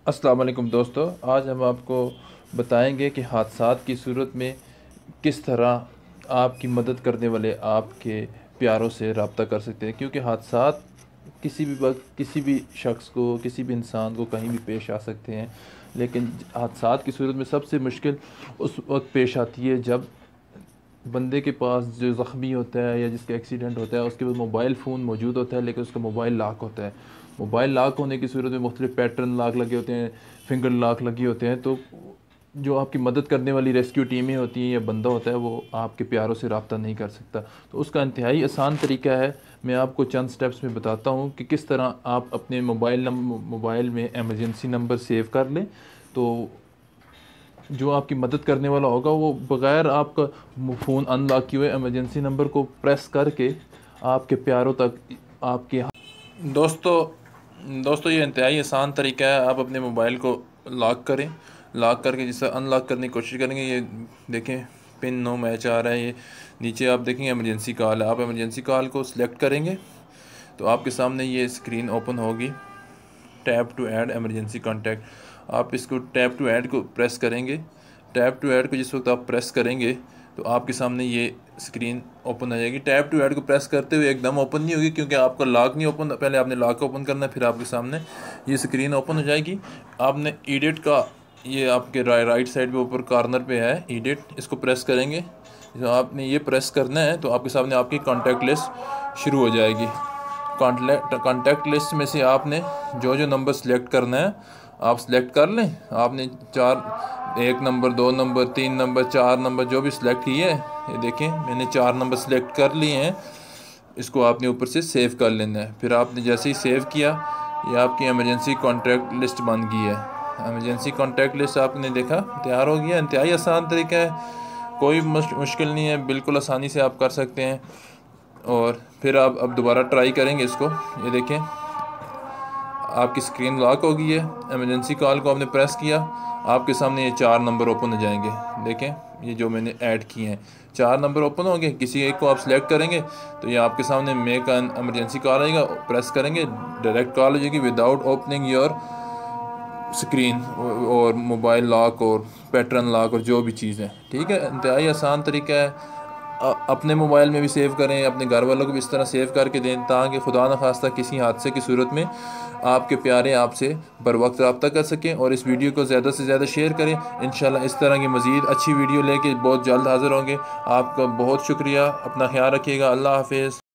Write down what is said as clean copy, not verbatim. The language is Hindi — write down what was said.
अस्सलाम वालेकुम दोस्तों। आज हम आपको बताएंगे कि हादसात की सूरत में किस तरह आपकी मदद करने वाले आपके प्यारों से रब्ता कर सकते हैं, क्योंकि हादसात किसी भी वक्त किसी भी शख्स को, किसी भी इंसान को कहीं भी पेश आ सकते हैं। लेकिन हादसात की सूरत में सबसे मुश्किल उस वक्त पेश आती है जब बंदे के पास जो ज़ख्मी होता है या जिसका एक्सीडेंट होता है उसके पास मोबाइल फ़ोन मौजूद होता है, लेकिन उसका मोबाइल लॉक होता है। मोबाइल लॉक होने की सूरत में मुख्तलिफ़ पैटर्न लॉक लगे होते हैं, फिंगर लॉक लगे होते हैं। तो जो आपकी मदद करने वाली रेस्क्यू टीमें होती हैं या बंदा होता है वो आपके प्यारों से रब्ता नहीं कर सकता। तो उसका इंतहाई आसान तरीका है, मैं आपको चंद स्टेप्स में बताता हूँ कि किस तरह आप अपने मोबाइल में एमरजेंसी नंबर सेव कर लें। तो जो आपकी मदद करने वाला होगा वो बग़ैर आपका फ़ोन अनलॉक किए हुए एमरजेंसी नंबर को प्रेस करके आपके प्यारों तक आपके दोस्तों ये इंतहाई आसान तरीका है। आप अपने मोबाइल को लॉक करें, लॉक करके जिससे अनलॉक करने की कोशिश करेंगे, ये देखें पिन नो मैच आ रहा है, ये नीचे आप देखेंगे एमरजेंसी कॉल है। आप एमरजेंसी कॉल को सिलेक्ट करेंगे तो आपके सामने ये स्क्रीन ओपन होगी, tap to add emergency contact. आप इसको टैप टू ऐड को प्रेस करेंगे। टैप टू ऐड को जिस वक्त आप प्रेस करेंगे तो आपके सामने ये स्क्रीन ओपन आ जाएगी। टैप टू ऐड को प्रेस करते हुए एकदम ओपन नहीं होगी, क्योंकि आपका लॉक नहीं ओपन, पहले आपने लॉक ओपन करना है, फिर आपके सामने ये स्क्रीन ओपन हो जाएगी। आपने एडिट का, ये आपके राइट साइड पे ऊपर कॉर्नर पे है एडिट, इसको प्रेस करेंगे। जो आपने ये प्रेस करना है तो आपके सामने आपकी कॉन्टैक्ट लिस्ट शुरू हो जाएगी। कॉन्टैक्ट लिस्ट में से आपने जो जो नंबर सेलेक्ट करना है आप सेलेक्ट कर लें। आपने एक नंबर, दो नंबर, तीन नंबर, चार नंबर जो भी सिलेक्ट किए हैं, ये देखें मैंने 4 नंबर सेलेक्ट कर लिए हैं। इसको आपने ऊपर से सेव कर लेना है। फिर आपने जैसे ही सेव किया, ये आपकी एमरजेंसी कॉन्टैक्ट लिस्ट बन गई है। एमरजेंसी कॉन्टैक्ट लिस्ट आपने देखा तैयार हो गया। इंतहाई आसान तरीका है, कोई मुश्किल नहीं है, बिल्कुल आसानी से आप कर सकते हैं। और फिर आप अब दोबारा ट्राई करेंगे इसको, ये देखें आपकी स्क्रीन लॉक हो गई है। एमरजेंसी कॉल को आपने प्रेस किया, आपके सामने ये 4 नंबर ओपन हो जाएंगे। देखें ये जो मैंने ऐड किए हैं 4 नंबर ओपन होंगे। किसी एक को आप सिलेक्ट करेंगे तो ये आपके सामने मेक एन एमरजेंसी कॉल आएगा, प्रेस करेंगे डायरेक्ट कॉल हो जाएगी विदाउट ओपनिंग योर स्क्रीन और मोबाइल लॉक और पैटर्न लॉक और जो भी चीज़ है। ठीक है, इंतहाई आसान तरीका है। अपने मोबाइल में भी सेव करें, अपने घर वालों को भी इस तरह सेव करके दें ताकि खुदा न खास्ता किसी हादसे की सूरत में आपके प्यारे आपसे बर वक्त रब्ता कर सकें। और इस वीडियो को ज़्यादा से ज़्यादा शेयर करें। इंशाल्लाह इस तरह की मज़ीद अच्छी वीडियो लेके बहुत जल्द हाज़िर होंगे। आपका बहुत शुक्रिया, अपना ख्याल रखिएगा। अल्लाह हाफिज़।